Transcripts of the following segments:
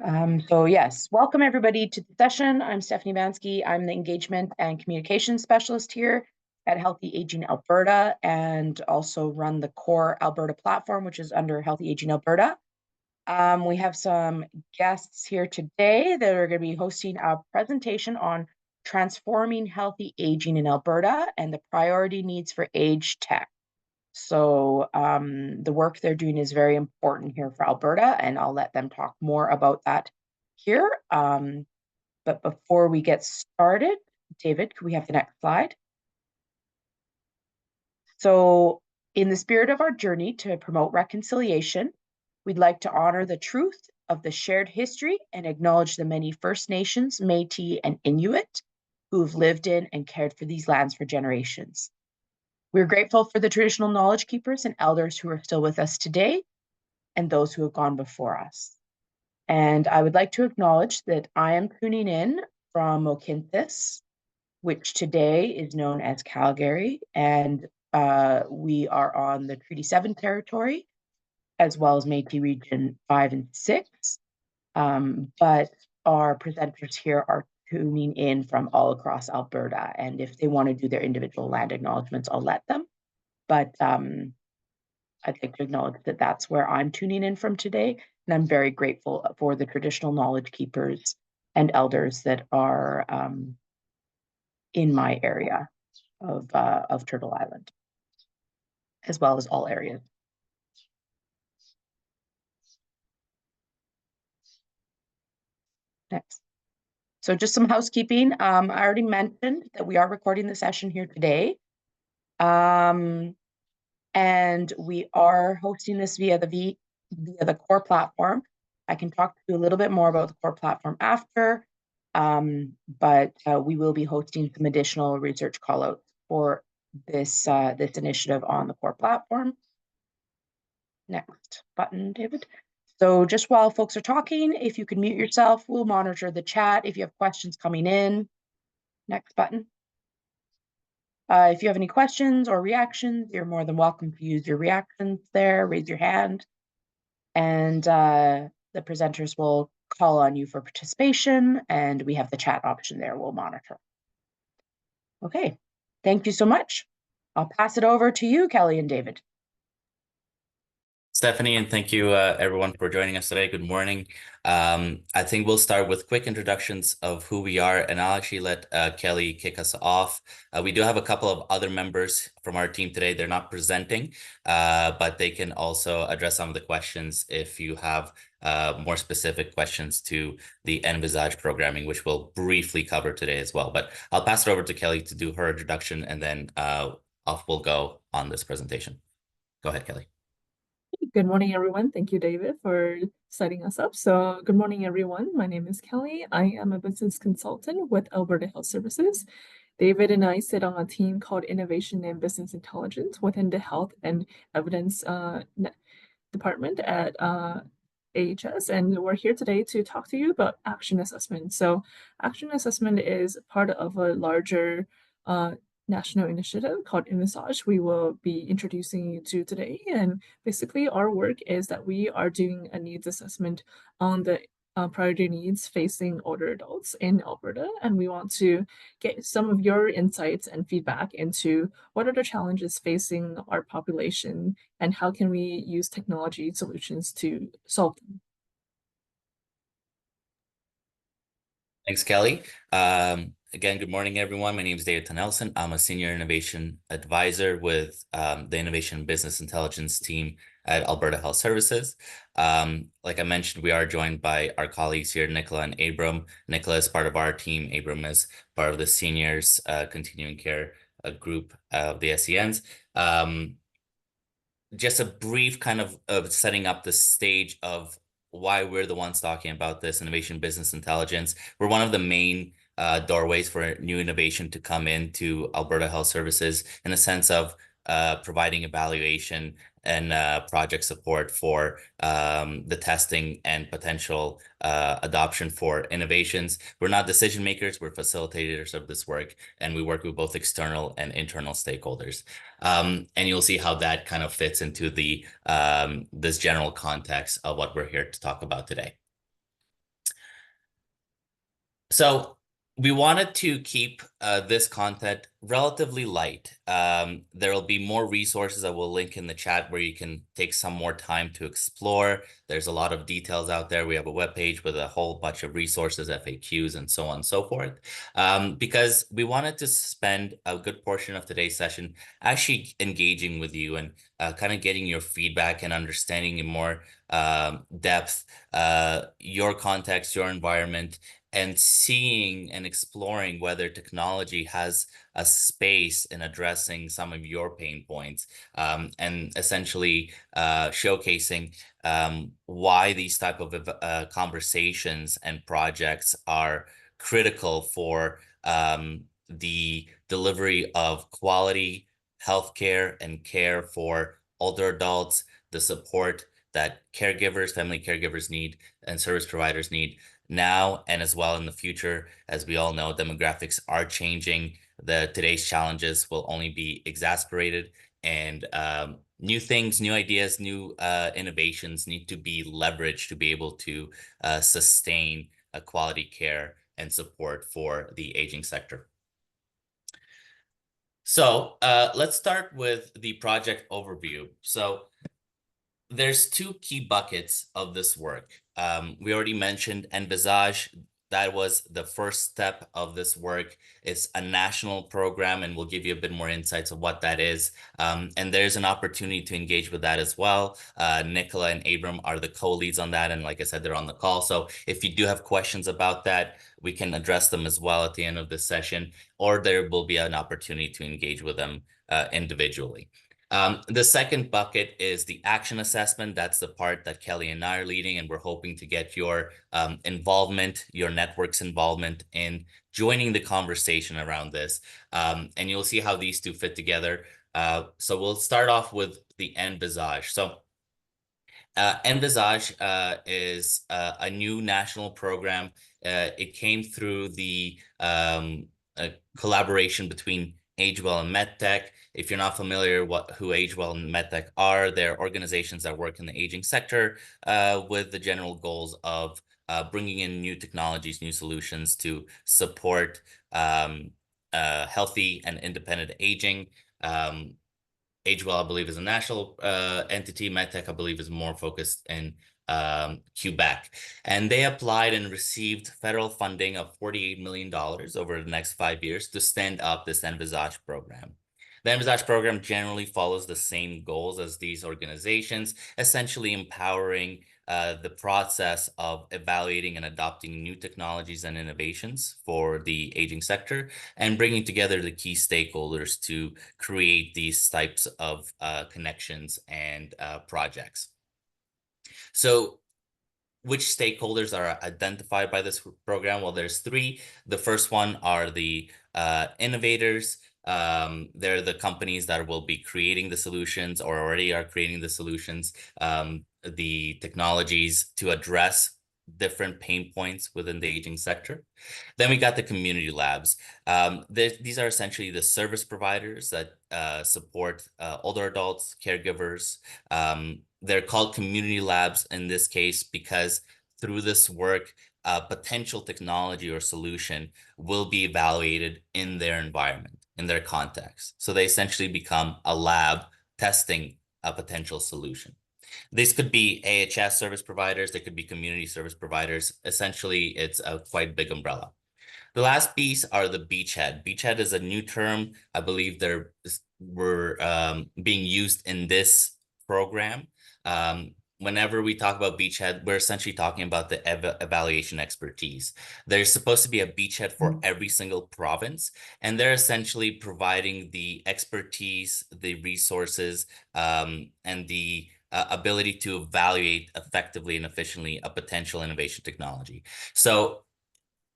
So yes, welcome everybody to the session. I'm Stephanie Vansky. I'm the Engagement and Communications Specialist here at Healthy Aging Alberta and also run the core Alberta platform, which is under Healthy Aging Alberta. We have some guests here today that are going to be hosting a presentation on transforming healthy aging in Alberta and the priority needs for AgeTech. So the work they're doing is very important here for Alberta, and I'll let them talk more about that here. But before we get started, David, could we have the next slide? So in the spirit of our journey to promote reconciliation, we'd like to honor the truth of the shared history and acknowledge the many First Nations, Métis, and Inuit who have lived in and cared for these lands for generations. We're grateful for the traditional knowledge keepers and elders who are still with us today and those who have gone before us. And I would like to acknowledge that I am tuning in from Mohkinstsis, which today is known as Calgary, and we are on the Treaty 7 territory, as well as Métis Region 5 and 6. But our presenters here are tuning in from all across Alberta, and if they want to do their individual land acknowledgements, I'll let them. But I'd like to acknowledge that that's where I'm tuning in from today, and I'm very grateful for the traditional knowledge keepers and elders that are in my area of Turtle Island, as well as all areas. Next. So just some housekeeping. I already mentioned that we are recording the session here today. And we are hosting this via the core platform. I can talk to you a little bit more about the core platform after, but we will be hosting some additional research callouts for this initiative on the core platform. Next button, David. So just while folks are talking, if you can mute yourself, we'll monitor the chat if you have questions coming in. Next button. If you have any questions or reactions, you're more than welcome to use your reactions there, raise your hand, and the presenters will call on you for participation, and we have the chat option there we'll monitor. Okay, thank you so much. I'll pass it over to you, Kelly and David. Stephanie, and thank you everyone for joining us today. Good morning. I think we'll start with quick introductions of who we are, and I'll actually let Kelly kick us off. We do have a couple of other members from our team today. They're not presenting, but they can also address some of the questions if you have more specific questions to the envisAGE programming, which we'll briefly cover today as well. But I'll pass it over to Kelly to do her introduction, and then off we'll go on this presentation. Go ahead, Kelly. Good morning, everyone. Thank you, David, for setting us up. So good morning, everyone. My name is Kelly. I am a business consultant with Alberta Health Services. David and I sit on a team called Innovation and Business Intelligence within the Health and Evidence Department at AHS, and we're here today to talk to you about action assessment. So action assessment is part of a larger national initiative called envisAGE we will be introducing you to today. And basically our work is that we are doing a needs assessment on the priority needs facing older adults in Alberta, and we want to get some of your insights and feedback into what are the challenges facing our population and how can we use technology solutions to solve them. Thanks, Kelly. Again, good morning, everyone. My name is David Tonelson. I'm a Senior Innovation Advisor with the Innovation Business Intelligence team at Alberta Health Services. Like I mentioned, we are joined by our colleagues here, Nicola and Abram. Nicola is part of our team. Abram is part of the Seniors Continuing Care group of the SENs. Just a brief kind of setting up the stage of why we're the ones talking about this innovation business intelligence. We're one of the main doorways for new innovation to come into Alberta Health Services in the sense of providing evaluation and project support for the testing and potential adoption for innovations. We're not decision makers, we're facilitators of this work, and we work with both external and internal stakeholders. And you'll see how that kind of fits into the this general context of what we're here to talk about today. So we wanted to keep this content relatively light. There will be more resources that we'll link in the chat where you can take some more time to explore. There's a lot of details out there. We have a webpage with a whole bunch of resources, FAQs, and so on and so forth. Because we wanted to spend a good portion of today's session actually engaging with you and kind of getting your feedback and understanding in more depth your context, your environment, and seeing and exploring whether technology has a space in addressing some of your pain points, and essentially showcasing why these type of conversations and projects are critical for the delivery of quality healthcare and care for older adults, the support that caregivers, family caregivers need, and service providers need now and as well in the future. As we all know, demographics are changing. Today's challenges will only be exacerbated, and new things, new ideas, new innovations need to be leveraged to be able to sustain a quality care and support for the aging sector. So let's start with the project overview. So there's two key buckets of this work. We already mentioned envisAGE. That was the first step of this work. It's a national program, and we'll give you a bit more insights of what that is. And there's an opportunity to engage with that as well. Nicola and Abram are the co-leads on that, and like I said, they're on the call. So if you do have questions about that, we can address them as well at the end of this session, or there will be an opportunity to engage with them individually. The second bucket is the action assessment. That's the part that Kelly and I are leading, and we're hoping to get your involvement, your network's involvement in joining the conversation around this. And you'll see how these two fit together. So we'll start off with the envisAGE. So envisAGE is a new national program. It came through the collaboration between AgeWell and MedTech. If you're not familiar who AgeWell and MedTech are, they're organizations that work in the aging sector with the general goals of bringing in new technologies, new solutions to support healthy and independent aging. AgeWell, I believe, is a national entity. MedTech, I believe, is more focused in Quebec. And they applied and received federal funding of $48 million over the next 5 years to stand up this envisAGE program. The envisAGE program generally follows the same goals as these organizations, essentially empowering the process of evaluating and adopting new technologies and innovations for the aging sector, and bringing together the key stakeholders to create these types of connections and projects. So which stakeholders are identified by this program? Well, there's three. The first one are the innovators. They're the companies that will be creating the solutions or already are creating the solutions, the technologies to address different pain points within the aging sector. Then we got the community labs. These are essentially the service providers that support older adults, caregivers. They're called community labs in this case because through this work, potential technology or solution will be evaluated in their environment, in their context. So they essentially become a lab testing a potential solution. These could be AHS service providers, they could be community service providers. Essentially, it's a quite big umbrella. The last piece are the beachhead. Beachhead is a new term. I believe were being used in this program. Whenever we talk about beachhead, we're essentially talking about the evaluation expertise. There's supposed to be a beachhead for every single province, and they're essentially providing the expertise, the resources, and the ability to evaluate effectively and efficiently a potential innovation technology. So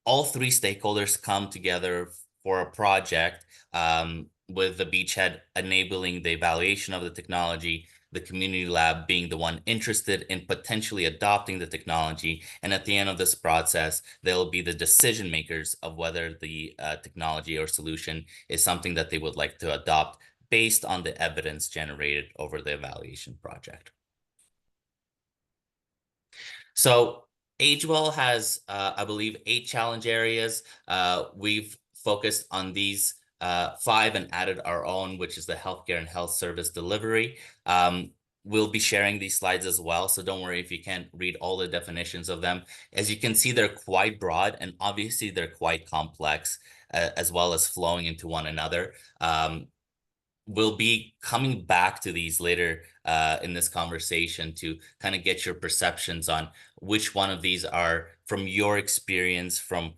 all three stakeholders come together for a project with the beachhead enabling the evaluation of the technology, the community lab being the one interested in potentially adopting the technology. And at the end of this process, they'll be the decision makers of whether the technology or solution is something that they would like to adopt based on the evidence generated over the evaluation project. So AgeWell has, I believe, 8 challenge areas. We've focused on these 5 and added our own, which is the healthcare and health service delivery. We'll be sharing these slides as well, so don't worry if you can't read all the definitions of them. As you can see, they're quite broad, and obviously they're quite complex, as well as flowing into one another. We'll be coming back to these later in this conversation to kind of get your perceptions on which one of these are, from your experience, from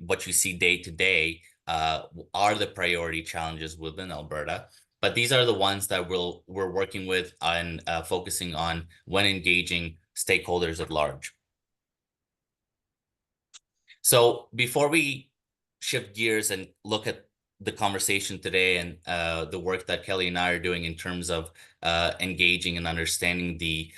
what you see day to day, are the priority challenges within Alberta. But these are the ones that we're working with and focusing on when engaging stakeholders at large. So before we shift gears and look at the conversation today and the work that Kelly and I are doing in terms of engaging and understanding the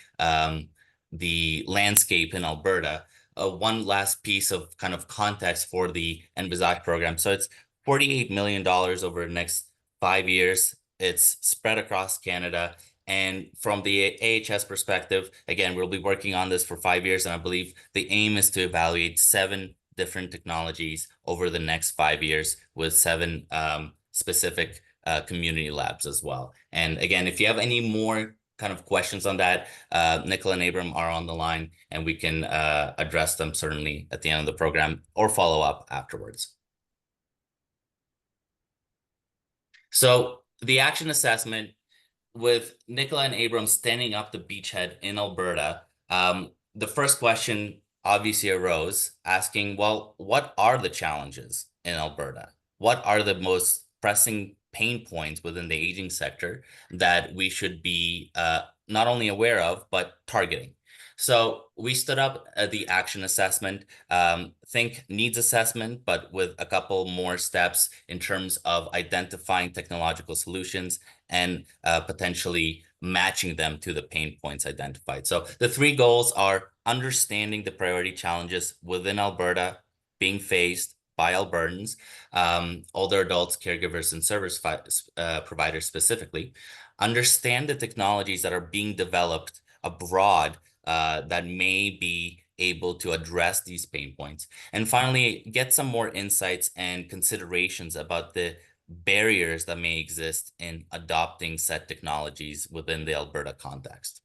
landscape in Alberta, one last piece of kind of context for the envisAGE program. So it's $48 million over the next 5 years. It's spread across Canada. And from the AHS perspective, again, we'll be working on this for 5 years. And I believe the aim is to evaluate 7 different technologies over the next 5 years with 7 specific community labs as well. And again, if you have any more kind of questions on that, Nicola and Abram are on the line, and we can address them certainly at the end of the program or follow up afterwards. So the action assessment, with Nicola and Abram standing up the beachhead in Alberta, the first question obviously arose, asking, well, what are the challenges in Alberta? What are the most pressing pain points within the aging sector that we should be not only aware of, but targeting? So we stood up the action assessment, think needs assessment, but with a couple more steps in terms of identifying technological solutions and potentially matching them to the pain points identified. So the 3 goals are understanding the priority challenges within Alberta being faced by Albertans, older adults, caregivers, and service providers specifically. Understand the technologies that are being developed abroad that may be able to address these pain points. And finally, get some more insights and considerations about the barriers that may exist in adopting said technologies within the Alberta context.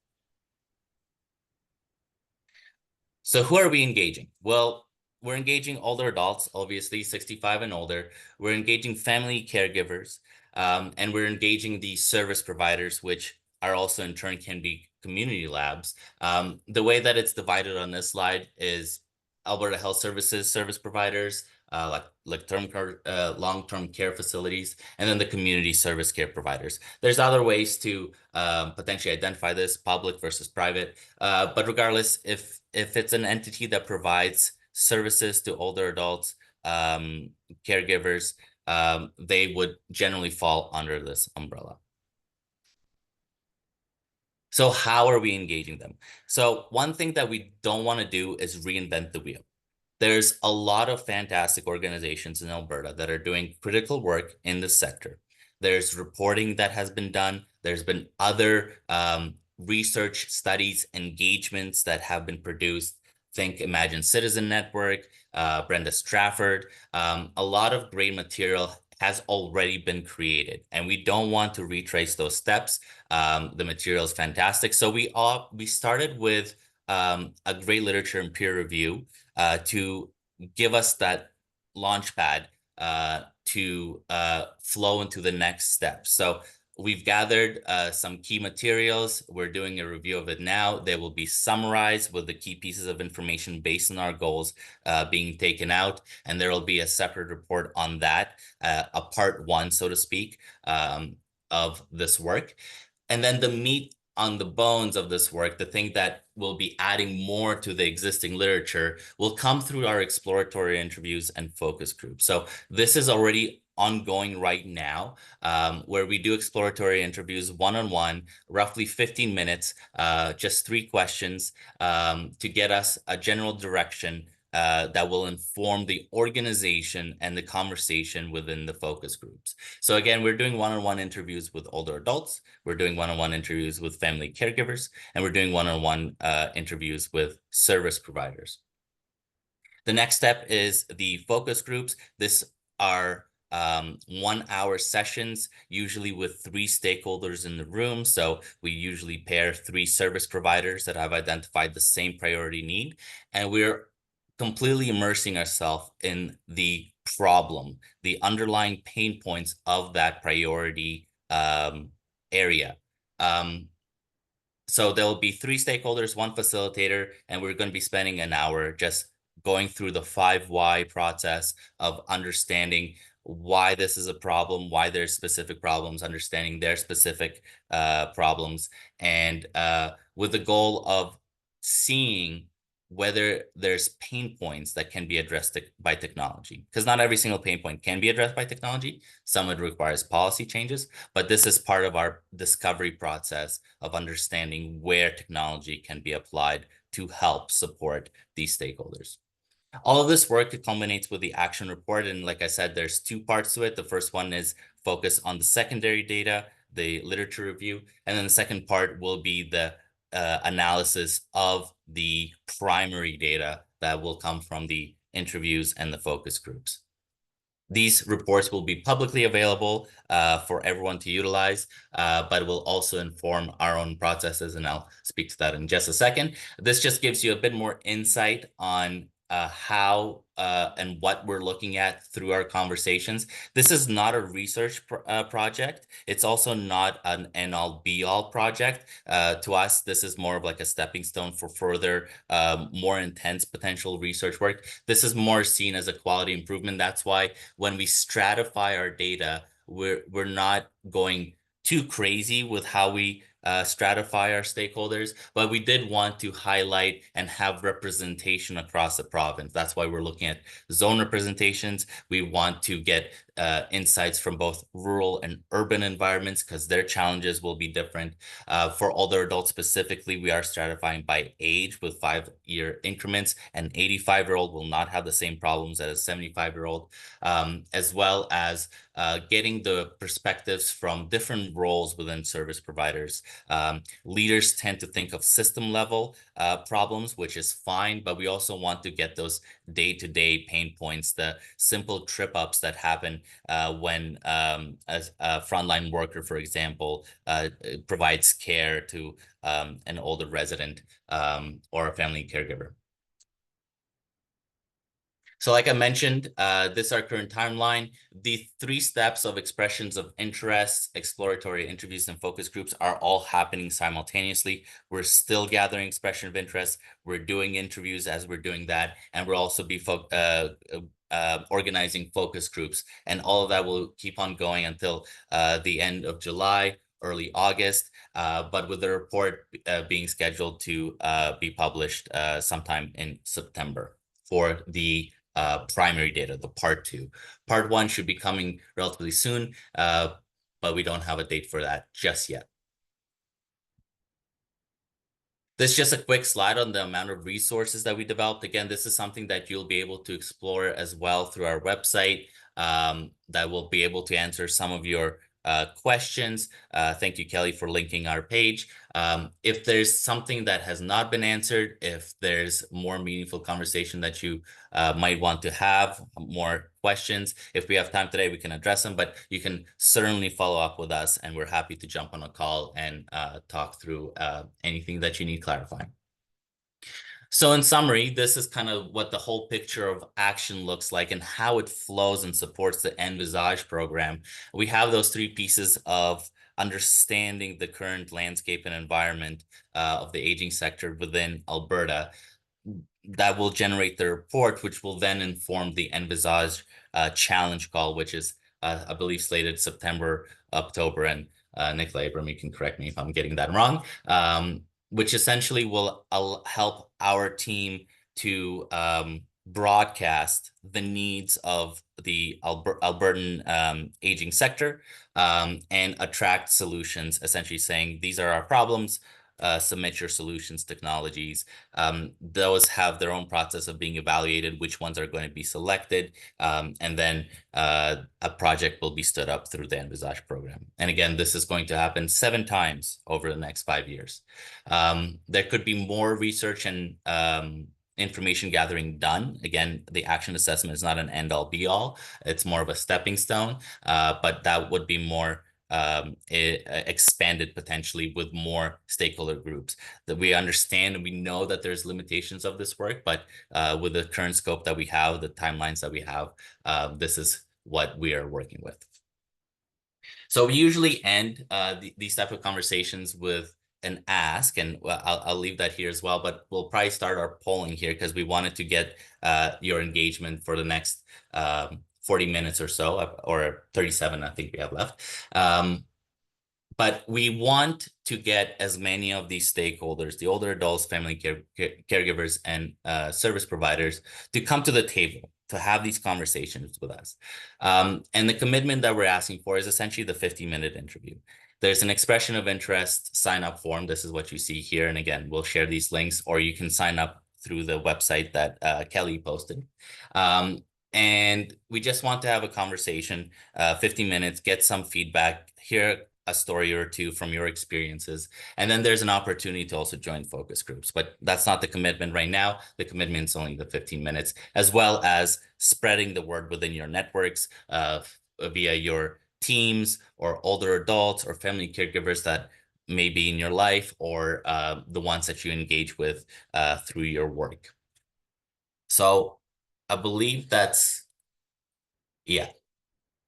So who are we engaging? Well, we're engaging older adults, obviously 65 and older. We're engaging family caregivers, and we're engaging the service providers, which are also in turn can be community labs. The way that it's divided on this slide is Alberta Health Services service providers, like long-term care facilities, and then the community service care providers. There's other ways to potentially identify this, public versus private, but regardless, if it's an entity that provides services to older adults, caregivers, they would generally fall under this umbrella. So how are we engaging them? So one thing that we don't want to do is reinvent the wheel. There's a lot of fantastic organizations in Alberta that are doing critical work in the sector. There's reporting that has been done. There's been other research studies, engagements that have been produced. Think Imagine Citizen Network, Brenda Strafford. A lot of great material has already been created, and we don't want to retrace those steps. The material is fantastic. So we started with a great literature and peer review to give us that launch pad to flow into the next step. So we've gathered some key materials. We're doing a review of it now. They will be summarized with the key pieces of information based on our goals being taken out. And there will be a separate report on that, a part 1, so to speak, of this work. And then the meat on the bones of this work, the thing that will be adding more to the existing literature, will come through our exploratory interviews and focus groups. So this is already ongoing right now, where we do exploratory interviews one-on-one, roughly 15 minutes, just 3 questions to get us a general direction that will inform the organization and the conversation within the focus groups. So again, we're doing one-on-one interviews with older adults, we're doing one-on-one interviews with family caregivers, and we're doing one-on-one interviews with service providers. The next step is the focus groups. This are 1 hour sessions, usually with 3 stakeholders in the room. So we usually pair 3 service providers that have identified the same priority need, and we're completely immersing ourselves in the problem, the underlying pain points of that priority area. So there'll be 3 stakeholders, 1 facilitator, and we're going to be spending an hour just going through the 5 why process of understanding why this is a problem, why there's specific problems, understanding their specific problems, and with the goal of seeing whether there's pain points that can be addressed by technology. Because not every single pain point can be addressed by technology. Some it requires policy changes, but this is part of our discovery process of understanding where technology can be applied to help support these stakeholders. All of this work culminates with the action report. And like I said, there's 2 parts to it. The first one is focus on the secondary data, the literature review. And then the second part will be the analysis of the primary data that will come from the interviews and the focus groups. These reports will be publicly available for everyone to utilize, but will also inform our own processes, and I'll speak to that in just a second. This just gives you a bit more insight on how and what we're looking at through our conversations. This is not a research project. It's also not an end-all be-all project. To us, this is more of like a stepping stone for further, more intense potential research work. This is more seen as a quality improvement. That's why when we stratify our data, we're not going too crazy with how we stratify our stakeholders, but we did want to highlight and have representation across the province. That's why we're looking at zone representations. We want to get insights from both rural and urban environments because their challenges will be different. For older adults specifically, we are stratifying by age with 5-year increments. An 85-year-old will not have the same problems as a 75-year-old, as well as getting the perspectives from different roles within service providers. Leaders tend to think of system level problems, which is fine, but we also want to get those day-to-day pain points, the simple trip ups that happen when as a frontline worker, for example, provides care to an older resident or a family caregiver. So like I mentioned, this is our current timeline. The 3 steps of expressions of interest, exploratory interviews, and focus groups are all happening simultaneously. We're still gathering expression of interest. We're doing interviews as we're doing that. And we'll also be organizing focus groups. And all of that will keep on going until the end of July, early August, but with the report being scheduled to be published sometime in September for the primary data, the part 2. Part 1 should be coming relatively soon, but we don't have a date for that just yet. This is just a quick slide on the amount of resources that we developed. Again, this is something that you'll be able to explore as well through our website that will be able to answer some of your questions. Thank you, Kelly, for linking our page. If there's something that has not been answered, if there's more meaningful conversation that you might want to have, more questions, if we have time today, we can address them, but you can certainly follow up with us, and we're happy to jump on a call and talk through anything that you need clarifying. So in summary, this is kind of what the whole picture of action looks like and how it flows and supports the envisAGE program. We have those 3 pieces of understanding the current landscape and environment of the aging sector within Alberta that will generate the report, which will then inform the envisAGE challenge call, which is, I believe, slated September, October, and Nicola Abram, you can correct me if I'm getting that wrong, which essentially will help our team to broadcast the needs of the Albertan aging sector and attract solutions, essentially saying, these are our problems, submit your solutions, technologies. Those have their own process of being evaluated, which ones are going to be selected, and then a project will be stood up through the envisAGE program. And again, this is going to happen 7 times over the next 5 years. There could be more research and information gathering done. Again, the action assessment is not an end all be all. It's more of a stepping stone, but that would be more expanded potentially with more stakeholder groups. That we understand and we know that there's limitations of this work, but with the current scope that we have, the timelines that we have, this is what we are working with. So we usually end these type of conversations with an ask, and I'll leave that here as well, but we'll probably start our polling here because we wanted to get your engagement for the next 40 minutes or so, or 37, I think we have left. But we want to get as many of these stakeholders, the older adults, family caregivers, and service providers to come to the table to have these conversations with us. And the commitment that we're asking for is essentially the 50-minute interview. There's an expression of interest sign up form. This is what you see here. And again, we'll share these links, or you can sign up through the website that Kelly posted. And we just want to have a conversation, 50 minutes, get some feedback, hear a story or two from your experiences. And then there's an opportunity to also join focus groups, but that's not the commitment right now. The commitment is only the 15 minutes, as well as spreading the word within your networks via your teams or older adults or family caregivers that may be in your life, or the ones that you engage with through your work. So I believe that's, yeah.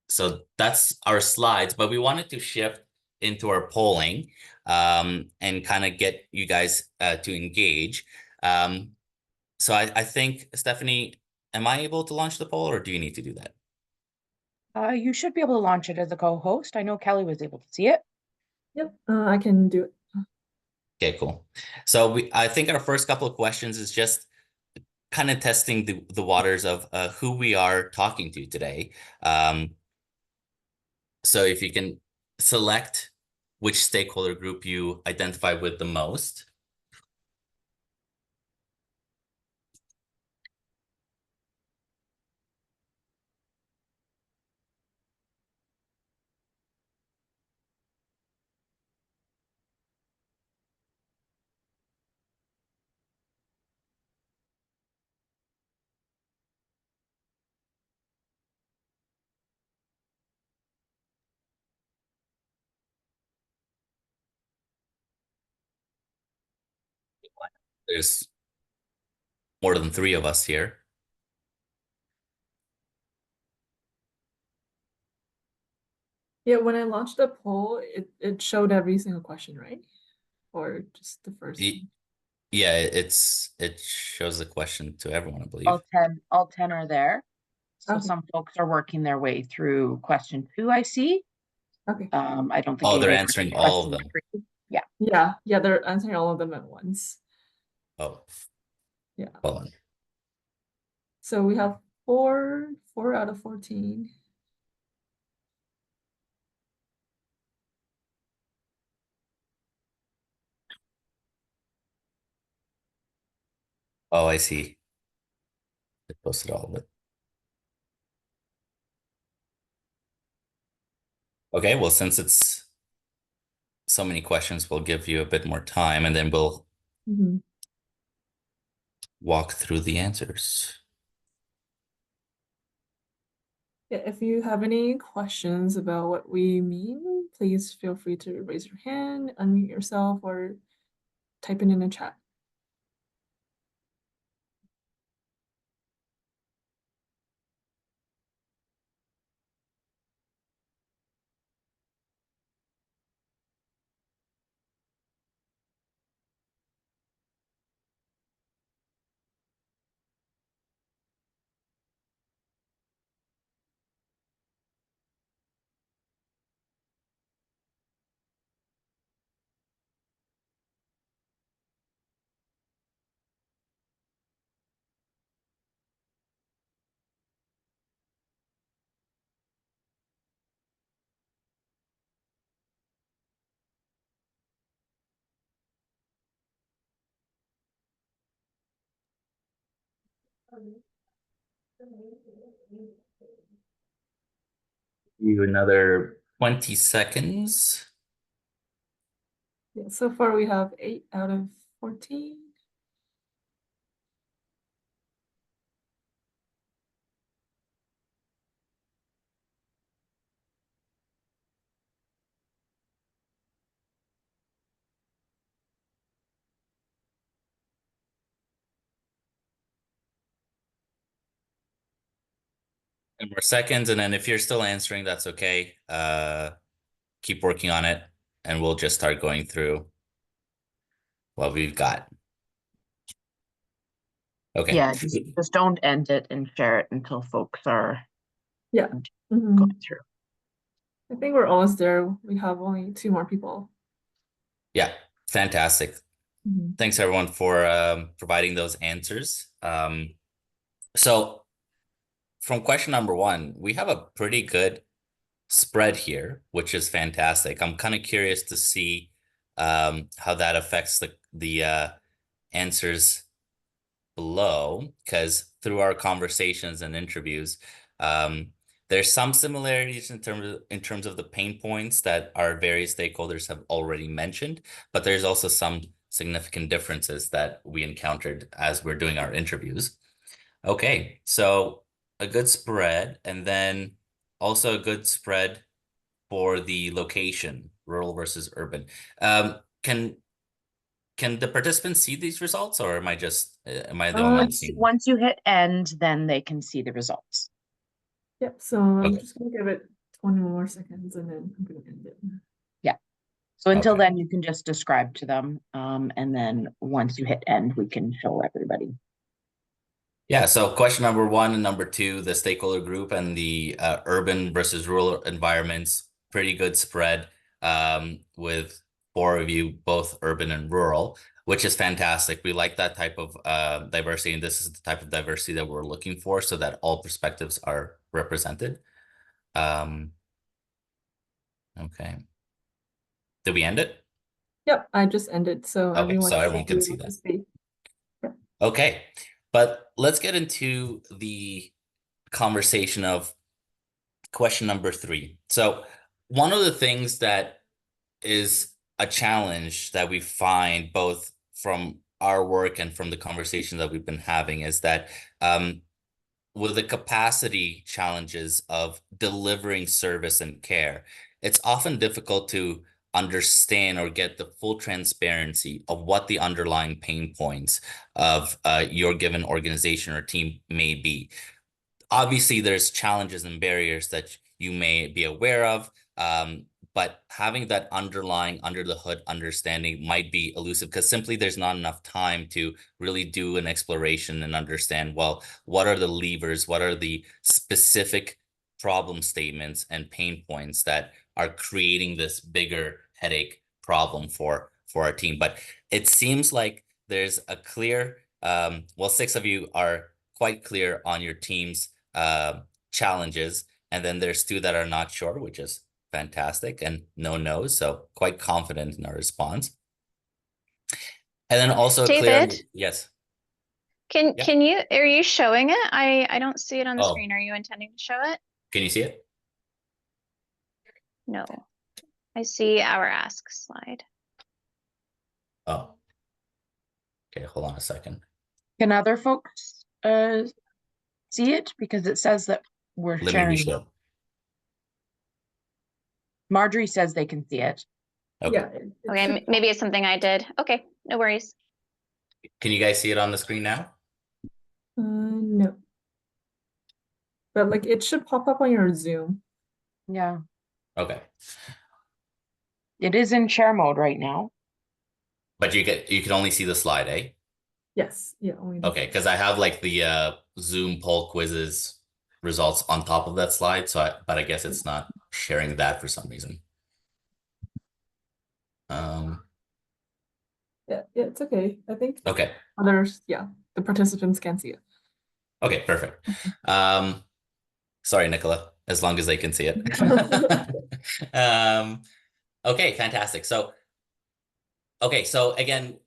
So that's our slides, but we wanted to shift into our polling and kind of get you guys to engage. So I think, Stephanie, am I able to launch the poll, or do you need to do that? You should be able to launch it as a co-host. I know Kelly was able to see it. Yep, I can do it. Okay, cool. So I think our first couple of questions is just kind of testing the waters of who we are talking to today. So if you can select which stakeholder group you identify with the most. There's more than 3 of us here. Yeah, when I launched the poll, it showed every single question, right? Or just the first one? Yeah, it shows the question to everyone, I believe. All 10 are there. So Okay. some folks are working their way through question 2, I see. Okay. I don't think Oh, they're anybody's answering question all of them. 3. Yeah. Yeah, they're answering all of them at once. Oh, yeah. Hold on. So we have 4 out of 14. Oh, I see. It posted all of it. Okay, well, since it's so many questions, we'll give you a bit more time, and then we'll walk through the answers. Yeah, if you have any questions about what we mean, please feel free to raise your hand, unmute yourself, or type it in the chat. You another 20 seconds. Yeah, so far we have 8 out of 14. 10 more seconds, and then if you're still answering, that's okay. Keep working on it, and we'll just start going through what we've got. Okay. Yeah, just don't end it and share it until folks are Yeah. Mhm. going through. I think we're almost there. We have only 2 more people. Yeah, fantastic. Mhm. Thanks everyone for providing those answers. So from question number 1, we have a pretty good spread here, which is fantastic. I'm kind of curious to see how that affects the answers below, because through our conversations and interviews, there's some similarities in terms of the pain points that our various stakeholders have already mentioned, but there's also some significant differences that we encountered as we're doing our interviews. Okay, so a good spread, and then also a good spread for the location, rural versus urban. Can the participants see these results, or am I the only one seeing them? Once you hit end, then they can see the results. Yep. So I'm Okay. just gonna give it 20 more seconds and then I'm gonna end it. So until Okay. then, you can just describe to them. And then once you hit end, we can show everybody. Yeah, so question number 1 and number 2, the stakeholder group and the urban versus rural environments, pretty good spread with 4 of you, both urban and rural, which is fantastic. We like that type of diversity, and this is the type of diversity that we're looking for, so that all perspectives are represented. Okay. Did we end it? Yep, I just ended so Okay, everyone so everyone should can be see able to that. see. Okay, but let's get into the conversation of question number 3. So one of the things that is a challenge that we find both from our work and from the conversation that we've been having is that with the capacity challenges of delivering service and care, it's often difficult to understand or get the full transparency of what the underlying pain points of your given organization or team may be. Obviously, there's challenges and barriers that you may be aware of, but having that underlying under the hood understanding might be elusive because simply there's not enough time to really do an exploration and understand, well, what are the levers, what are the specific problem statements and pain points that are creating this bigger headache problem for our team. But it seems like there's a clear, well, 6 of you are quite clear on your team's challenges, and then there's 2 that are not sure, which is fantastic, and no, so quite confident in our response. And then also David, clear, yes. Can Yeah. can you are you showing it? I don't see it on the Oh. screen. Are you intending to show it? Can you see it? No. I see our ask slide. Oh. Okay, hold on a second. Can other folks see it? Because it says that we're Let me sharing. reshow. Marjorie says they can see it. Okay. Yeah. Okay, maybe it's something I did. Okay, no worries. Can you guys see it on the screen now? No. But like it should pop up on your Zoom. Yeah, Okay. it is in share mode right now. But you can only see the slide, eh? Yes. Yeah. Only the- Okay, because I have like the Zoom poll quizzes results on top of that slide, but I guess it's not sharing that for some reason. Yeah, it's okay. I think Okay. others, yeah, the participants can see it. Okay, perfect. Sorry, Nicola, as long as they can see it. Okay, fantastic. So again,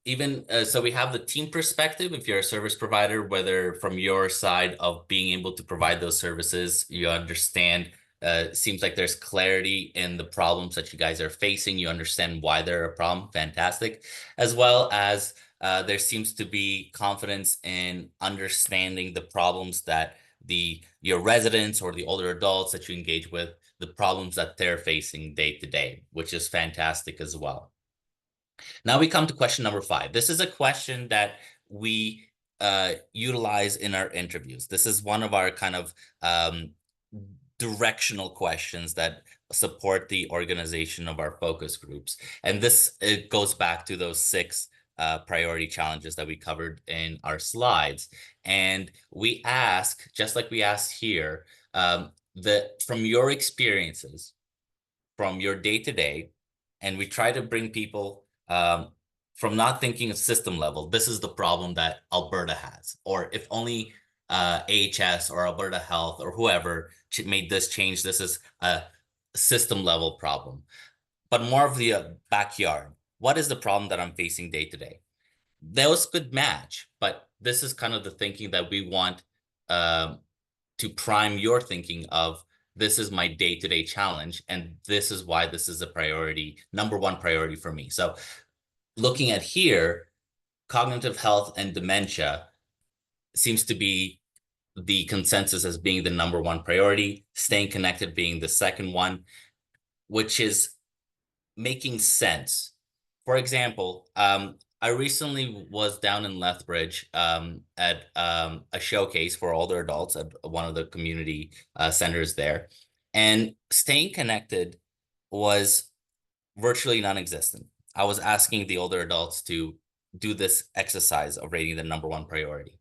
even so we have the team perspective. If you're a service provider, whether from your side of being able to provide those services, you understand, seems like there's clarity in the problems that you guys are facing. You understand why they're a problem. Fantastic. As well as there seems to be confidence in understanding the problems that your residents or the older adults that you engage with, the problems that they're facing day to day, which is fantastic as well. Now we come to question number 5. This is a question that we utilize in our interviews. This is one of our kind of directional questions that support the organization of our focus groups. And this, it goes back to those 6 priority challenges that we covered in our slides. And we ask, just like we asked here, from your experiences, from your day-to-day, and we try to bring people from not thinking at system level, this is the problem that Alberta has, or if only AHS or Alberta Health or whoever made this change, this is a system level problem, but more of the backyard. What is the problem that I'm facing day to day? Those could match, but this is kind of the thinking that we want to prime your thinking of, this is my day-to-day challenge, and this is why this is a priority, #1 priority for me. So looking at here, cognitive health and dementia seems to be the consensus as being the #1 priority, staying connected being the second one, which is making sense. For example, I recently was down in Lethbridge at a showcase for older adults at one of the community centers there. And staying connected was virtually non-existent. I was asking the older adults to do this exercise of rating the #1 priority.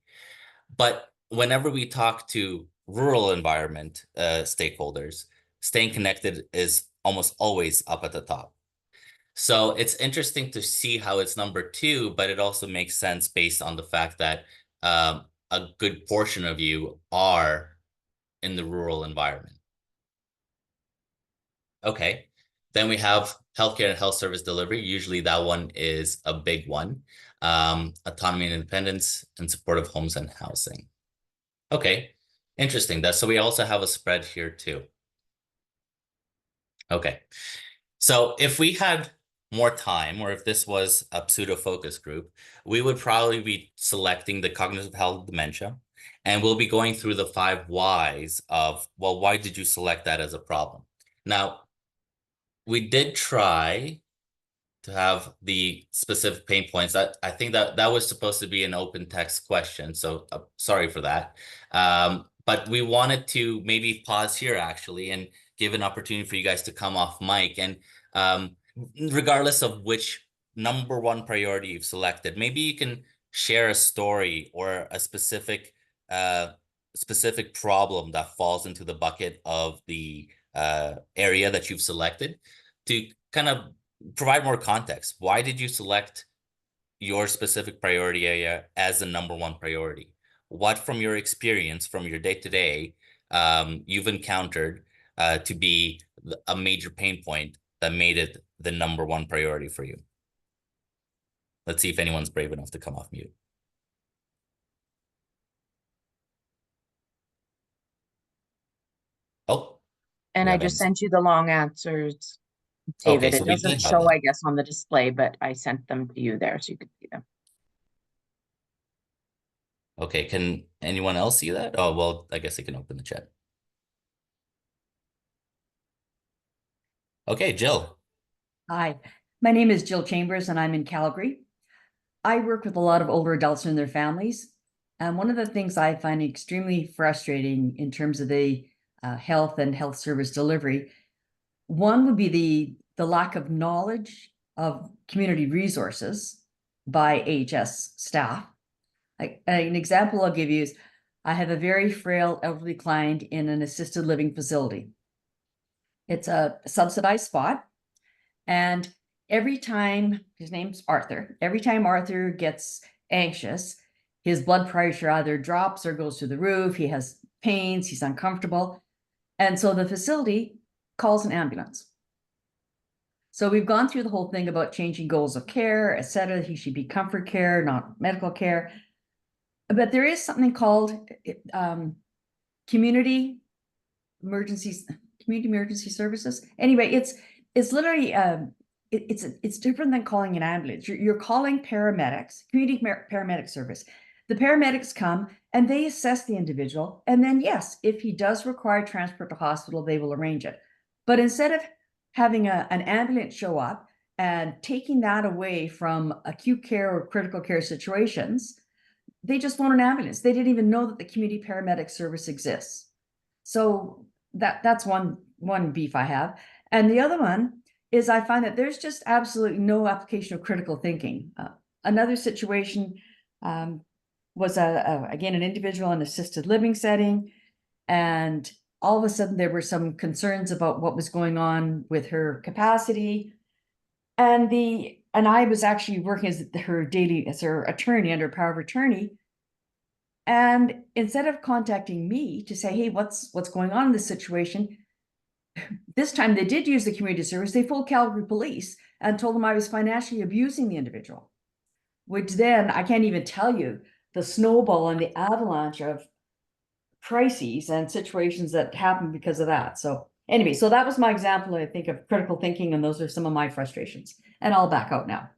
But whenever we talk to rural environment stakeholders, staying connected is almost always up at the top. So it's interesting to see how it's #2, but it also makes sense based on the fact that a good portion of you are in the rural environment. Okay, then we have healthcare and health service delivery. Usually that one is a big one. Autonomy and independence and supportive homes and housing. Okay, interesting. So we also have a spread here too. Okay, so if we had more time, or if this was a pseudo focus group, we would probably be selecting the cognitive health dementia, and we'll be going through the 5 whys of, well, why did you select that as a problem? Now, we did try to have the specific pain points. I think that was supposed to be an open text question, so sorry for that. But we wanted to maybe pause here actually and give an opportunity for you guys to come off mic, and regardless of which #1 priority you've selected, maybe you can share a story or a specific problem that falls into the bucket of the area that you've selected, to kind of provide more context. Why did you select your specific priority area as the #1 priority? What from your experience, from your day-to-day, you've encountered to be a major pain point that made it the #1 priority for you? Let's see if anyone's brave enough to come off mute. Oh. And I just sent you the long answers, David. Okay, so it we doesn't did have show, them. I guess, on the display, but I sent them to you there so you could see them. Okay, can anyone else see that? Oh, well, I guess I can open the chat. Okay, Jill. Hi, my name is Jill Chambers and I'm in Calgary. I work with a lot of older adults and their families. And one of the things I find extremely frustrating in terms of the health and health service delivery, one would be the lack of knowledge of community resources by AHS staff. An example I'll give you is I have a very frail elderly client in an assisted living facility. It's a subsidized spot. And every time, his name's Arthur, every time Arthur gets anxious, his blood pressure either drops or goes through the roof. He has pains, he's uncomfortable. And so the facility calls an ambulance. So we've gone through the whole thing about changing goals of care, et cetera. He should be comfort care, not medical care. But there is something called community emergency services. Anyway, it's literally it's different than calling an ambulance. You're calling paramedics, community paramedic service. The paramedics come and they assess the individual, and then yes, if he does require transport to hospital, they will arrange it. But instead of having an ambulance show up and taking that away from acute care or critical care situations, they just phone an ambulance. They didn't even know that the community paramedic service exists. So that's one beef I have. And the other one is I find that there's just absolutely no application of critical thinking. Another situation was again an individual in an assisted living setting, and all of a sudden there were some concerns about what was going on with her capacity, and I was actually working as her attorney under power of attorney. And instead of contacting me to say, hey, what's going on in this situation, this time they did use the community service. They phoned Calgary police and told them I was financially abusing the individual, which then I can't even tell you the snowball and the avalanche of crises and situations that happened because of that. So anyway, so that was my example, I think, of critical thinking, and those are some of my frustrations. And I'll back out now.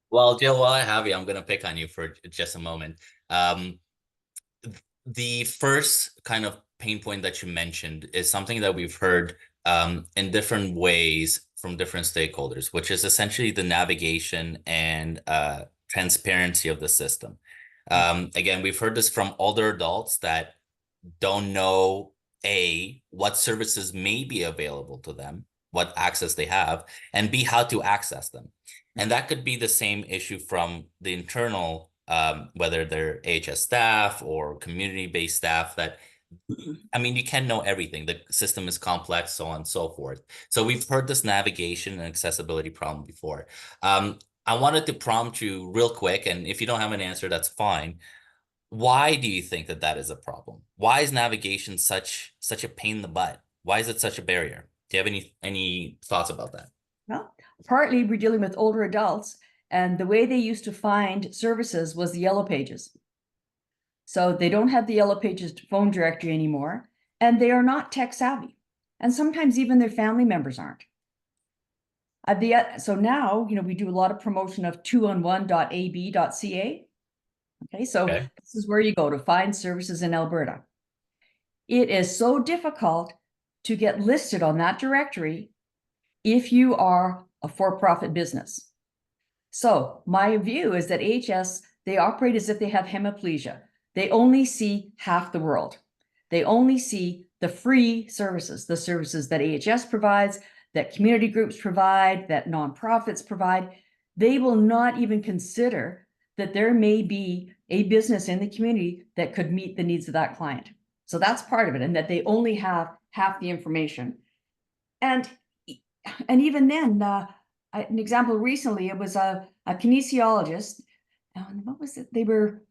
Well, Jill, while I have you, I'm going to pick on you for just a moment. The first kind of pain point that you mentioned is something that we've heard in different ways from different stakeholders, which is essentially the navigation and transparency of the system. Again, we've heard this from older adults that don't know, A, what services may be available to them, what access they have, and B, how to access them. And that could be the same issue from the internal, whether they're AHS staff or community-based staff, that, I mean, you can't know everything. The system is complex, so on and so forth. So we've heard this navigation and accessibility problem before. I wanted to prompt you real quick, and if you don't have an answer, that's fine. Why do you think that that is a problem? Why is navigation such a pain in the butt? Why is it such a barrier? Do you have any thoughts about that? Well, partly we're dealing with older adults, and the way they used to find services was the Yellow Pages. So they don't have the Yellow Pages phone directory anymore, and they are not tech savvy. And sometimes even their family members aren't. So now, we do a lot of promotion of 2on1.ab.ca. Okay, so This is where you go to find services in Alberta. It is so difficult to get listed on that directory if you are a for-profit business. So my view is that AHS, they operate as if they have hemiplegia. They only see half the world. They only see the free services, the services that AHS provides, that community groups provide, that nonprofits provide. They will not even consider that there may be a business in the community that could meet the needs of that client. So that's part of it, and that they only have half the information. And even then, an example recently, it was a kinesiologist. What was it? They were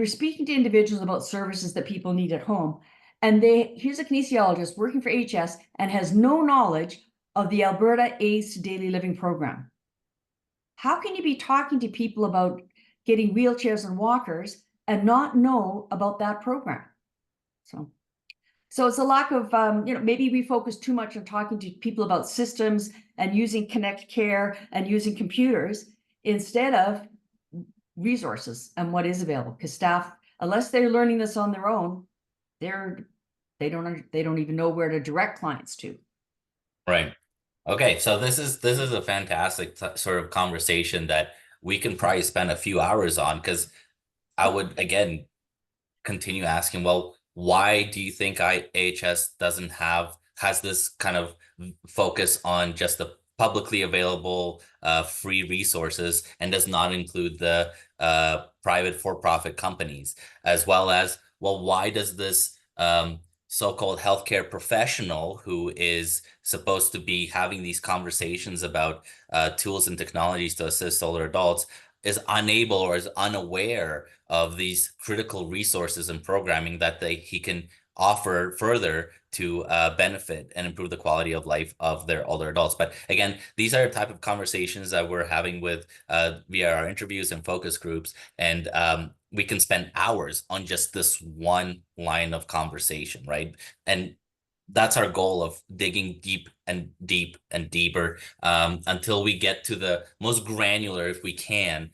speaking to individuals about services that people need at home. And here's a kinesiologist working for AHS and has no knowledge of the Alberta Aids to Daily Living program. How can you be talking to people about getting wheelchairs and walkers and not know about that program? So it's a lack of, maybe we focus too much on talking to people about systems and using Connect Care and using computers instead of resources and what is available. Because staff, unless they're learning this on their own, they don't even know where to direct clients to. Right. Okay. So this is a fantastic sort of conversation that we can probably spend a few hours on, because I would again continue asking, well, why do you think AHS has this kind of focus on just the publicly available free resources and does not include the private for-profit companies, as well as, well, why does this so-called healthcare professional who is supposed to be having these conversations about tools and technologies to assist older adults is unable or is unaware of these critical resources and programming that he can offer further to benefit and improve the quality of life of their older adults. But again, these are the type of conversations that we're having with via our interviews and focus groups. And we can spend hours on just this one line of conversation, right? And that's our goal of digging deep and deeper until we get to the most granular, if we can,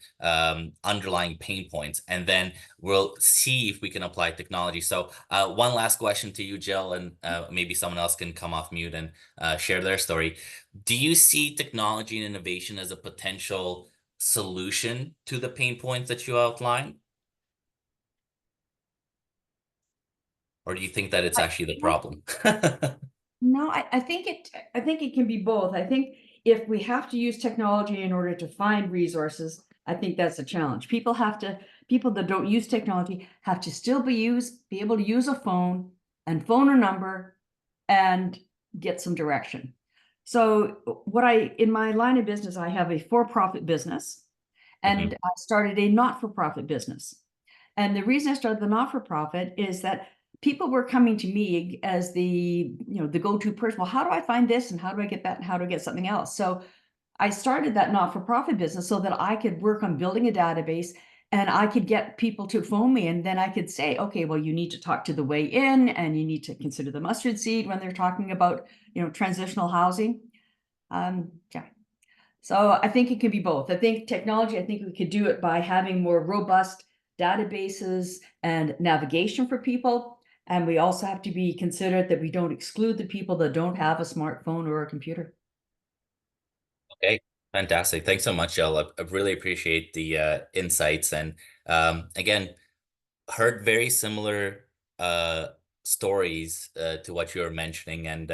underlying pain points. And then we'll see if we can apply technology. So one last question to you, Jill, and maybe someone else can come off mute and share their story. Do you see technology and innovation as a potential solution to the pain points that you outlined? Or do you think that it's actually the I- problem? No, I think it can be both. I think if we have to use technology in order to find resources, I think that's a challenge. People that don't use technology have to still be able to use a phone and phone a number and get some direction. So in my line of business, I have a for-profit business, and I started a not-for-profit business. And the reason I started the not-for-profit is that people were coming to me as the go-to person. Well, how do I find this, and how do I get that, and how do I get something else? So I started that not-for-profit business so that I could work on building a database, and I could get people to phone me, and then I could say, okay, well, you need to talk to the way in, and you need to consider the mustard seed when they're talking about, transitional housing. Yeah. So I think it could be both. I think we could do it by having more robust databases and navigation for people. And we also have to be considerate that we don't exclude the people that don't have a smartphone or a computer. Okay, fantastic. Thanks so much, Jill. I really appreciate the insights, and again, heard very similar stories to what you were mentioning, and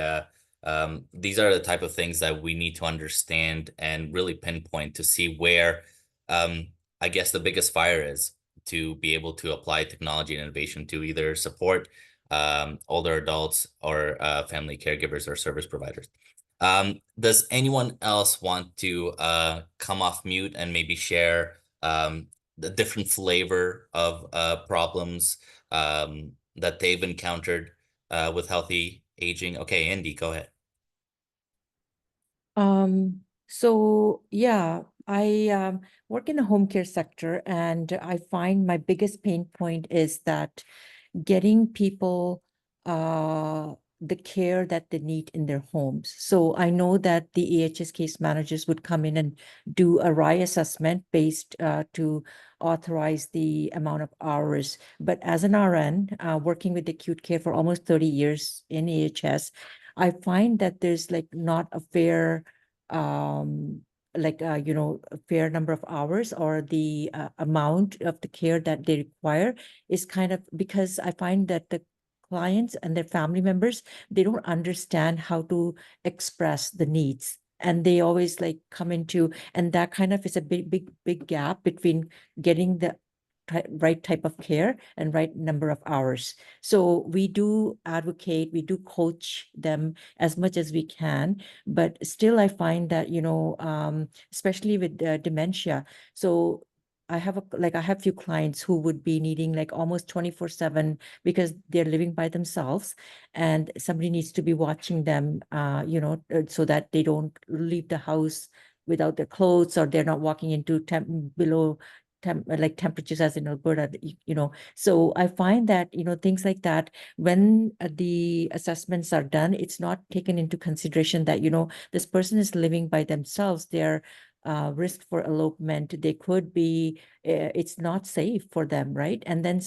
these are the type of things that we need to understand and really pinpoint to see where I guess the biggest fire is, to be able to apply technology and innovation to either support older adults or family caregivers or service providers. Does anyone else want to come off mute and maybe share the different flavor of problems that they've encountered with healthy aging? Okay, Indy, go ahead. So yeah, I work in the home care sector, and I find my biggest pain point is that getting people the care that they need in their homes. So I know that the AHS case managers would come in and do a RI assessment based to authorize the amount of hours. But as an RN, working with acute care for almost 30 years in AHS, I find that there's like not a fair a fair number of hours, or the amount of the care that they require is kind of, because I find that the clients and their family members, they don't understand how to express the needs, and they always like come into, and that kind of is a big gap between getting the right type of care and right number of hours. So we do advocate, we do coach them as much as we can, but still I find that, especially with dementia. So I have few clients who would be needing like almost 24/7 because they're living by themselves, and somebody needs to be watching them, so that they don't leave the house without their clothes, or they're not walking into below temperatures as in Alberta, So I find that, things like that, when the assessments are done, it's not taken into consideration that, this person is living by themselves. They're risk for elopement. They could be, it's not safe for them, right? And then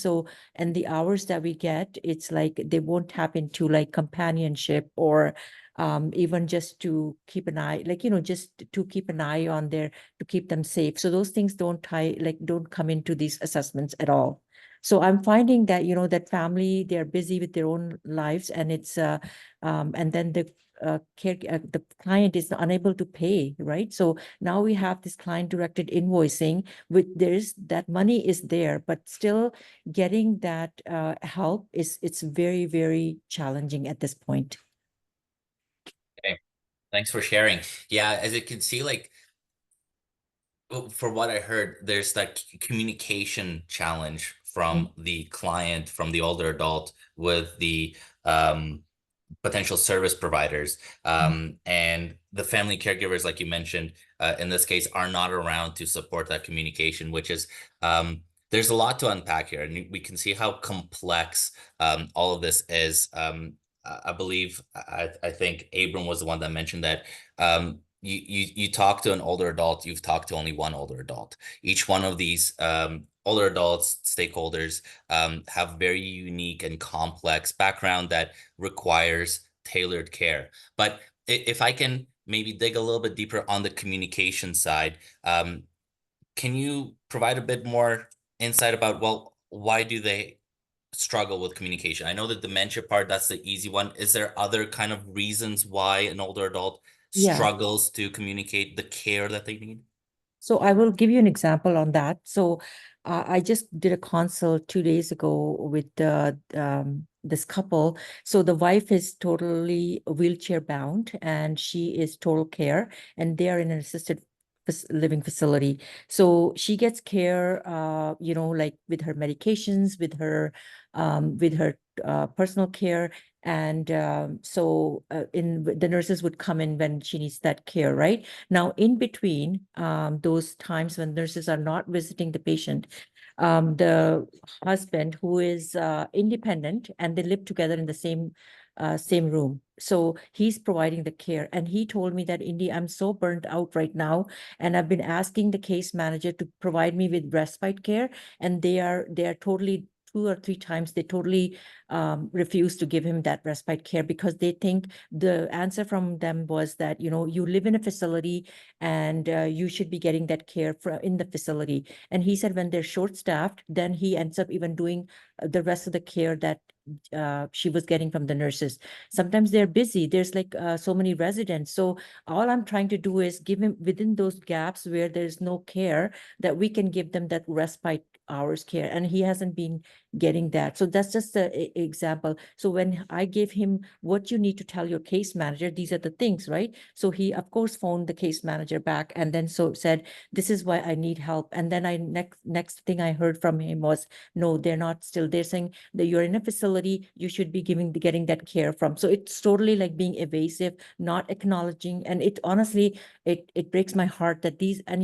and the hours that we get, it's like they won't tap into like companionship, or even just to keep an eye, just to keep an eye on to keep them safe. So those things don't come into these assessments at all. So I'm finding that, that family, they're busy with their own lives, and it's and then the the client is unable to pay, right? So now we have this client directed invoicing, with that money is there, but still getting that help it's very, very challenging at this point. Okay, thanks for sharing. Yeah, as you can see, like, for what I heard, there's that communication challenge from the client, from the older adult, with the potential service providers, and the family caregivers, like you mentioned, in this case, are not around to support that communication, which is there's a lot to unpack here, and we can see how complex all of this is. I believe I think Abram was the one that mentioned that you talk to an older adult, you've talked to only one older adult. Each one of these older adults, stakeholders, have very unique and complex background that requires tailored care. But if I can maybe dig a little bit deeper on the communication side, can you provide a bit more insight about, well, why do they struggle with communication? I know the dementia part, that's the easy one. Is there other kind of reasons why an older adult Yeah. struggles to communicate the care that they need? So I will give you an example on that. So I just did a consult 2 days ago with this couple. So the wife is totally wheelchair bound and she is total care, and they are in an assisted living facility. So she gets care, like with her medications, with her personal care. And so the nurses would come in when she needs that care, right? Now, in between those times when nurses are not visiting the patient, the husband, who is independent, and they live together in the same room. So he's providing the care. And he told me that, Indy, I'm so burnt out right now. And I've been asking the case manager to provide me with respite care. And they are totally 2 or 3 times, they totally refuse to give him that respite care because they think the answer from them was that, you live in a facility and you should be getting that care in the facility. And he said when they're short-staffed, then he ends up even doing the rest of the care that she was getting from the nurses. Sometimes they're busy. There's like so many residents. So all I'm trying to do is give him within those gaps where there's no care, that we can give them that respite hours care. And he hasn't been getting that. So that's just an example. So when I gave him what you need to tell your case manager, these are the things, right? So he, of course, phoned the case manager back and then said, this is why I need help. And then next thing I heard from him was, no, they're not still. They're saying that you're in a facility, you should be getting that care from. So it's totally like being evasive, not acknowledging. And it honestly, it breaks my heart that and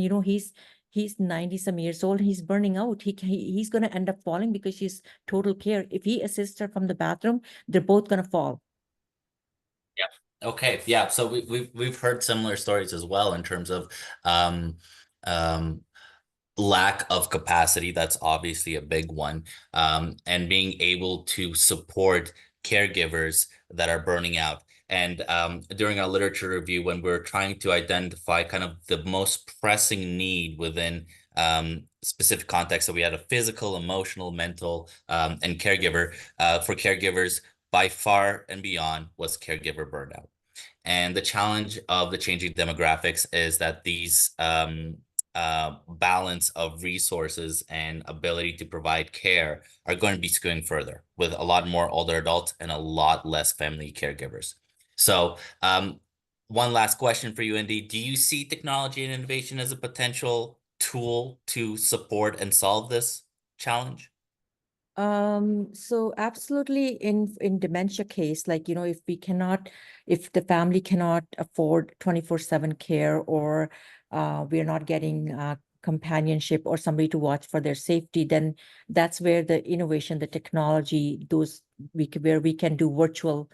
he's 90 some years old. He's burning out. He's going to end up falling because she's total care. If he assists her from the bathroom, they're both going to fall. Yeah. Okay. Yeah. So we've heard similar stories as well in terms of lack of capacity. That's obviously a big one. And being able to support caregivers that are burning out. And during our literature review, when we're trying to identify kind of the most pressing need within specific contexts, so we had a physical, emotional, mental, and caregiver. For caregivers, by far and beyond was caregiver burnout. And the challenge of the changing demographics is that these balance of resources and ability to provide care are going to be skewing further with a lot more older adults and a lot less family caregivers. So one last question for you, Indy. Do you see technology and innovation as a potential tool to support and solve this challenge? So absolutely in dementia case, like, if the family cannot afford 24/7 care, or we're not getting companionship or somebody to watch for their safety, then that's where the innovation, the technology, where we can do virtual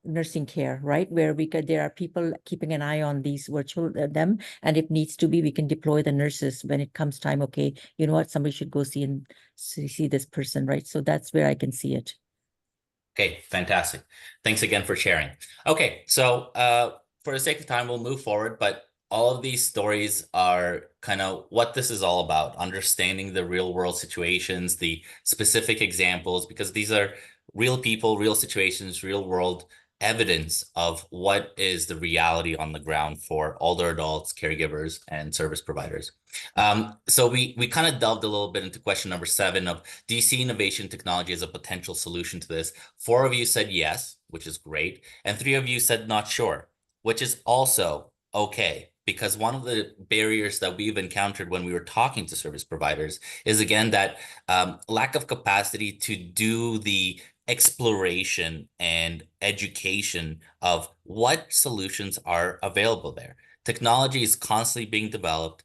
nursing care, right? Where there are people keeping an eye on these virtual them, and if needs to be, we can deploy the nurses when it comes time. Okay, you know what, somebody should go see this person, right? So that's where I can see it. Okay, fantastic. Thanks again for sharing. Okay, so for the sake of time, we'll move forward, but all of these stories are kind of what this is all about, understanding the real world situations, the specific examples, because these are real people, real situations, real world evidence of what is the reality on the ground for older adults, caregivers, and service providers. So we kind of delved a little bit into question number 7 of, do you see innovation technology as a potential solution to this? 4 of you said yes, which is great. And 3 of you said not sure, which is also okay. Because one of the barriers that we've encountered when we were talking to service providers is, again, that lack of capacity to do the exploration and education of what solutions are available there. Technology is constantly being developed.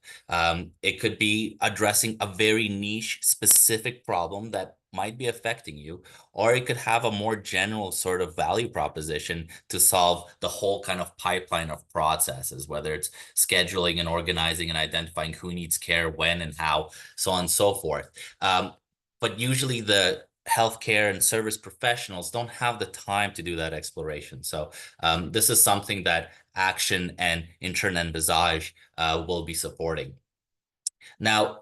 It could be addressing a very niche, specific problem that might be affecting you, or it could have a more general sort of value proposition to solve the whole kind of pipeline of processes, whether it's scheduling and organizing and identifying who needs care, when and how, so on and so forth. But usually the healthcare and service professionals don't have the time to do that exploration. So this is something that Action and in turn envisAGE will be supporting. Now,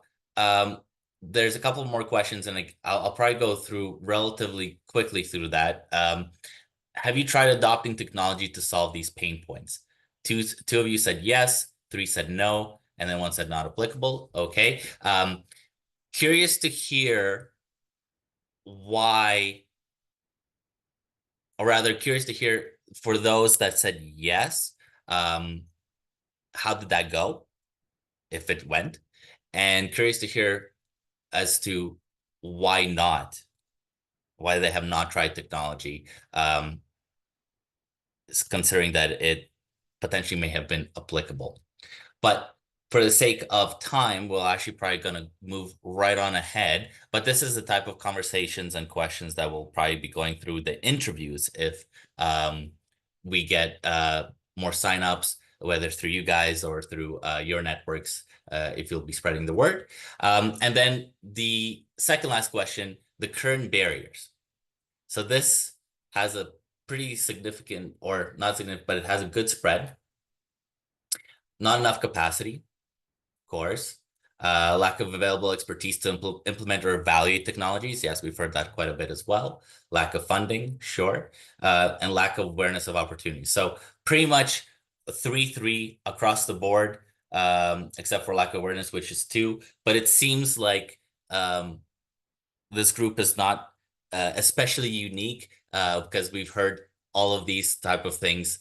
there's a couple more questions, and I'll probably go through relatively quickly through that. Have you tried adopting technology to solve these pain points? Two of you said yes, 3 said no, and then 1 said not applicable. Okay. Curious to hear why, or rather curious to hear for those that said yes, how did that go, if it went? And curious to hear as to why not, why they have not tried technology, considering that it potentially may have been applicable. But for the sake of time, we're actually probably going to move right on ahead. But this is the type of conversations and questions that we'll probably be going through the interviews if we get more signups, whether through you guys or through your networks, if you'll be spreading the word. And then the second last question, the current barriers. So this has a pretty significant, or not significant, but it has a good spread. Not enough capacity, of course. Lack of available expertise to implement or evaluate technologies. Yes, we've heard that quite a bit as well. Lack of funding, sure. And lack of awareness of opportunities. So pretty much 3-3 across the board, except for lack of awareness, which is 2. But it seems like this group is not especially unique, because we've heard all of these type of things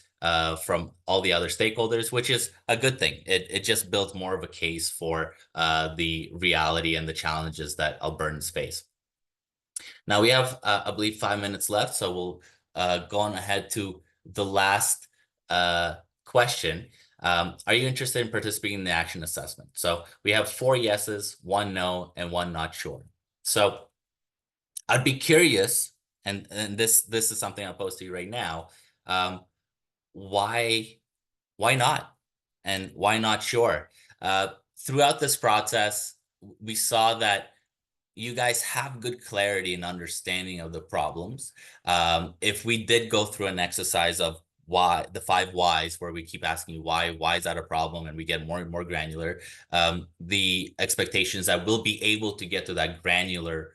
from all the other stakeholders, which is a good thing. It just builds more of a case for the reality and the challenges that Albertans face. Now we have, I believe, 5 minutes left, so we'll go on ahead to the last question. Are you interested in participating in the action assessment? So we have 4 yeses, 1 no, and 1 not sure. So I'd be curious, and this is something I'll post to you right now. Why not? And why not sure? Throughout this process, we saw that you guys have good clarity and understanding of the problems. If we did go through an exercise of why, the 5 whys, where we keep asking you why is that a problem, and we get more and more granular, the expectations that we'll be able to get to that granular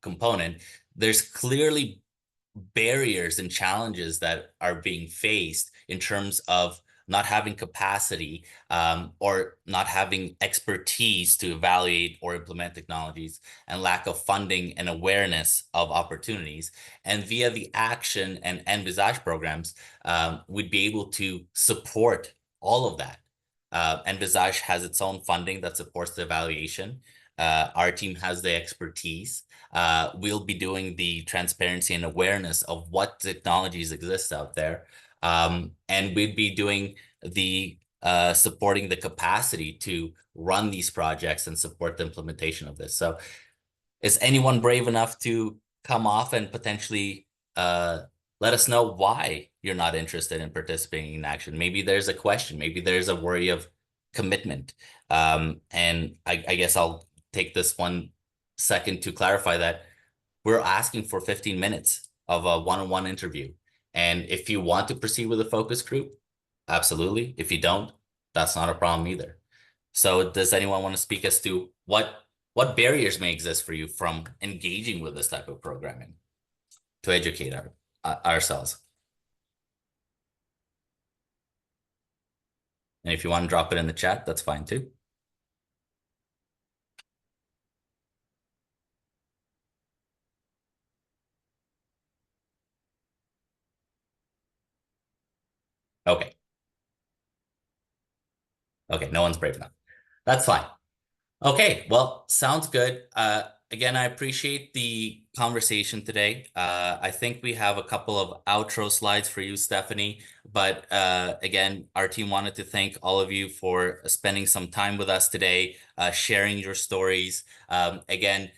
component. There's clearly barriers and challenges that are being faced in terms of not having capacity, or not having expertise to evaluate or implement technologies, and lack of funding and awareness of opportunities. And via the action and envisAGE programs, we'd be able to support all of that. envisAGE has its own funding that supports the evaluation. Our team has the expertise. We'll be doing the transparency and awareness of what technologies exist out there. And we'd be doing the supporting the capacity to run these projects and support the implementation of this. So is anyone brave enough to come off and potentially let us know why you're not interested in participating in action? Maybe there's a question, maybe there's a worry of commitment. And I guess I'll take this 1 second to clarify that we're asking for 15 minutes of a one-on-one interview. And if you want to proceed with a focus group, absolutely. If you don't, that's not a problem either. So does anyone want to speak as to what barriers may exist for you from engaging with this type of programming to educate ourselves? And if you want to drop it in the chat, that's fine too. Okay. Okay, no one's brave enough. That's fine. Okay, well, sounds good. Again, I appreciate the conversation today. I think we have a couple of outro slides for you, Stephanie. But again, our team wanted to thank all of you for spending some time with us today, sharing your stories. Again,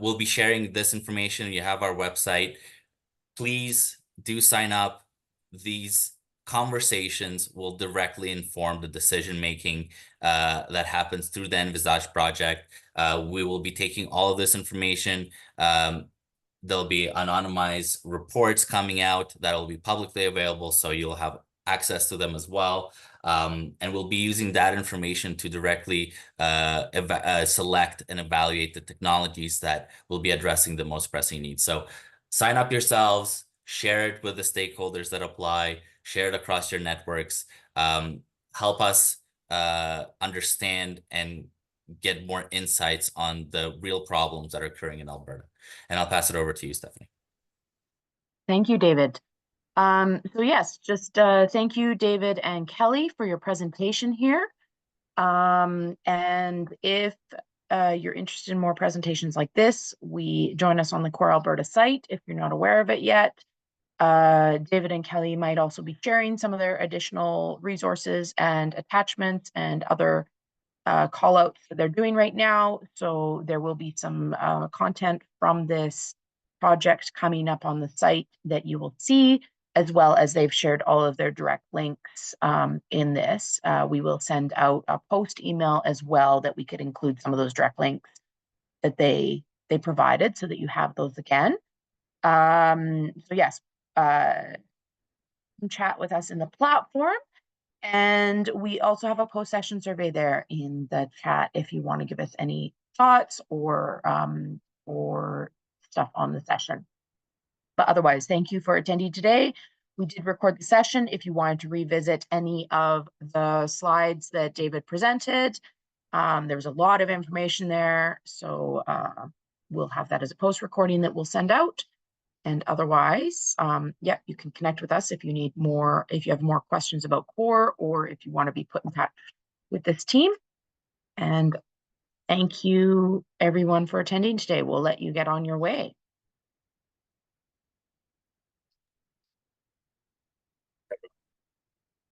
we'll be sharing this information. You have our website. Please do sign up. These conversations will directly inform the decision-making that happens through the envisAGE project. We will be taking all of this information. There'll be anonymized reports coming out that will be publicly available, so you'll have access to them as well. And we'll be using that information to directly select and evaluate the technologies that will be addressing the most pressing needs. So sign up yourselves, share it with the stakeholders that apply, share it across your networks, help us understand and get more insights on the real problems that are occurring in Alberta. And I'll pass it over to you, Stephanie. Thank you, David. So yes, just thank you, David and Kelly, for your presentation here. And if you're interested in more presentations like this, join us on the Core Alberta site if you're not aware of it yet. David and Kelly might also be sharing some of their additional resources and attachments and other call outs that they're doing right now. So there will be some content from this project coming up on the site that you will see, as well as they've shared all of their direct links in this. We will send out a post email as well that we could include some of those direct links that they provided so that you have those again. So yes, chat with us in the platform. And we also have a post-session survey there in the chat if you want to give us any thoughts or stuff on the session. But otherwise, thank you for attending today. We did record the session. If you wanted to revisit any of the slides that David presented, there was a lot of information there. So we'll have that as a post recording that we'll send out. And otherwise, yeah, you can connect with us if you need more, if you have more questions about CORE, or if you want to be put in touch with this team. And thank you everyone for attending today. We'll let you get on your way.